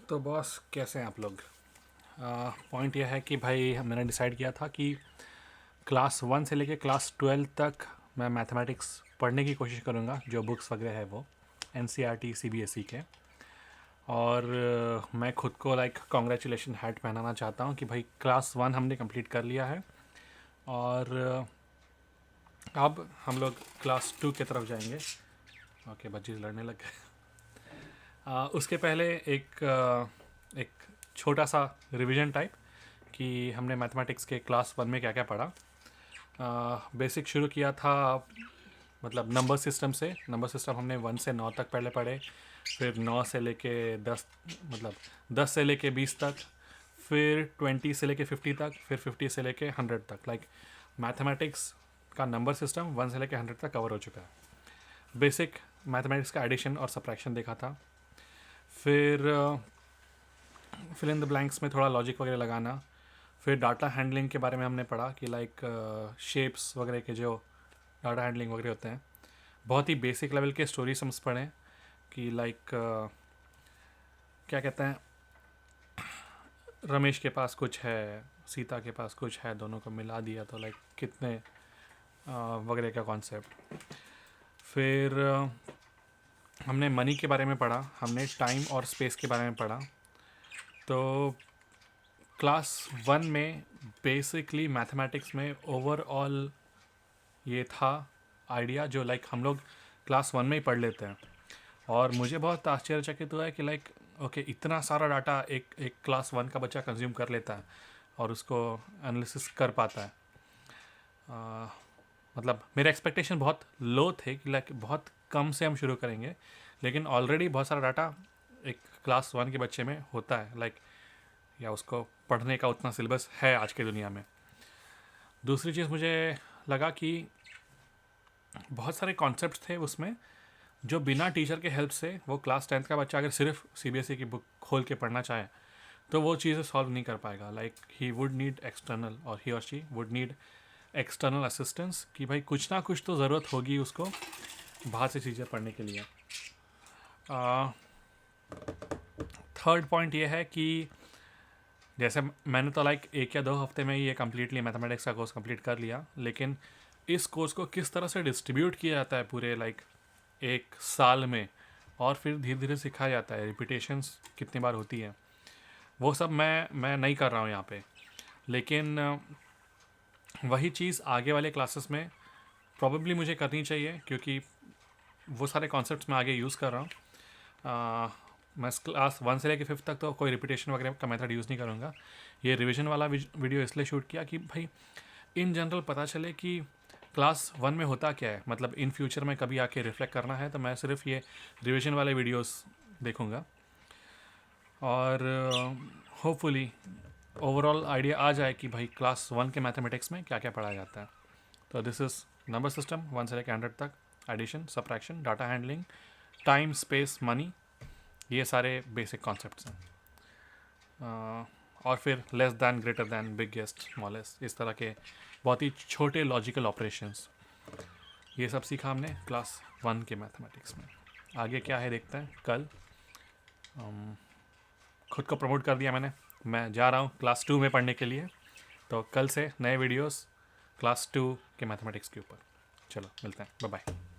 तो बॉस कैसे हैं आप लोग। पॉइंट यह है कि भाई मैंने डिसाइड किया था कि क्लास 1 से लेके क्लास 12 तक मैं मैथमेटिक्स पढ़ने की कोशिश करूँगा, जो बुक्स वगैरह है वो N C R T C B S E के। और मैं खुद को लाइक कॉन्ग्रेचुलेशन हैट पहनाना चाहता हूँ कि भाई क्लास 1 हमने कंप्लीट कर लिया है। और अब हम लोग क्लास 2 की तरफ जाएंगे। ओके, बच्चे लड़ने लग गए। उसके पहले एक छोटा सा रिवीजन टाइप कि हमने मैथमेटिक्स के क्लास 1 में क्या क्या पढ़ा। बेसिक शुरू किया था, मतलब नंबर सिस्टम से। नंबर सिस्टम हमने 1 से 9 तक पहले पढ़े, फिर 9 से लेके 10, मतलब 10 से लेके 20 तक, फिर 20 से लेके 50 तक, फिर 50 से लेके 100 तक। लाइक मैथमेटिक्स का नंबर सिस्टम 1 से लेके 100 तक कवर हो चुका है। बेसिक मैथमेटिक्स का एडिशन और सब्ट्रैक्शन देखा था। फिर फिल इन द ब्लैंक्स में थोड़ा लॉजिक वगैरह लगाना। फिर डाटा हैंडलिंग के बारे में हमने पढ़ा कि लाइक शेप्स वगैरह के जो डाटा हैंडलिंग वगैरह होते हैं, बहुत ही बेसिक लेवल के स्टोरी सम्स पढ़ें कि लाइक क्या कहते हैं, रमेश के पास कुछ है, सीता के पास कुछ है, दोनों को मिला दिया तो लाइक कितने वगैरह का कॉन्सेप्ट। फिर हमने मनी के बारे में पढ़ा, हमने टाइम और स्पेस के बारे में पढ़ा। तो क्लास 1 में बेसिकली मैथमेटिक्स में ओवरऑल ये था आइडिया जो लाइक हम लोग क्लास 1 में ही पढ़ लेते हैं। और मुझे बहुत आश्चर्यचकित हुआ है कि लाइक ओके, इतना सारा डाटा एक एक क्लास 1 का बच्चा कंज्यूम कर लेता है और उसको एनालिसिस कर पाता है। मतलब मेरे एक्सपेक्टेशन बहुत लो थे कि लाइक बहुत कम से हम शुरू करेंगे, लेकिन ऑलरेडी बहुत सारा डाटा एक क्लास 1 के बच्चे में होता है, लाइक या उसको पढ़ने का उतना सिलेबस है आज की दुनिया में। दूसरी चीज़ मुझे लगा कि बहुत सारे कॉन्सेप्ट थे उसमें जो बिना टीचर के हेल्प से वो क्लास 10th का बच्चा अगर सिर्फ सीबीएसई की बुक खोल के पढ़ना चाहे तो वो चीज़ें सॉल्व नहीं कर पाएगा। Like he would need external, और ही और she would need external assistance कि भाई कुछ ना कुछ तो ज़रूरत होगी उसको बाहर से चीज़ें पढ़ने के लिए। थर्ड पॉइंट ये है कि जैसे मैंने तो लाइक 1 या 2 हफ्ते में ही ये कम्प्लीटली मैथमेटिक्स का कोर्स कंप्लीट कर लिया, लेकिन इस कोर्स को किस तरह से डिस्ट्रीब्यूट किया जाता है पूरे लाइक एक साल में, और फिर धीरे धीरे सिखाया जाता है, रिपीटेशंस कितनी बार होती है, वो सब मैं नहीं कर रहा हूँ यहाँ पे। लेकिन वही चीज़ आगे वाले क्लासेस में प्रॉबेबली मुझे करनी चाहिए, क्योंकि वो सारे कॉन्सेप्ट्स मैं आगे यूज़ कर रहा हूँ। मैं क्लास 1 से लेकर 5th तक तो कोई रिपीटेशन वगैरह का मेथड यूज़ नहीं करूँगा। ये रिवीजन वाला वीडियो इसलिए शूट किया कि भाई इन जनरल पता चले कि क्लास 1 में होता क्या है, मतलब इन फ्यूचर में कभी आके रिफ्लेक्ट करना है तो मैं सिर्फ ये रिवीजन वाले वीडियोस देखूँगा, और होपफुली ओवरऑल आइडिया आ जाए कि भाई क्लास 1 के मैथमेटिक्स में क्या क्या पढ़ाया जाता है। तो दिस इज़ नंबर सिस्टम 1 से लेकर 100 तक, addition, subtraction, data handling, time, space, money, ये सारे बेसिक कॉन्सेप्ट्स हैं। और फिर less than, greater than, biggest, smallest, इस तरह के बहुत ही छोटे लॉजिकल ऑपरेशंस, ये सब सीखा हमने क्लास 1 के मैथमेटिक्स में। आगे क्या है देखते हैं कल। खुद को प्रमोट कर दिया मैंने, मैं जा रहा हूँ क्लास 2 में पढ़ने के लिए। तो कल से नए वीडियोस क्लास 2 के मैथमेटिक्स के ऊपर। चलो मिलते हैं, बाय बाय।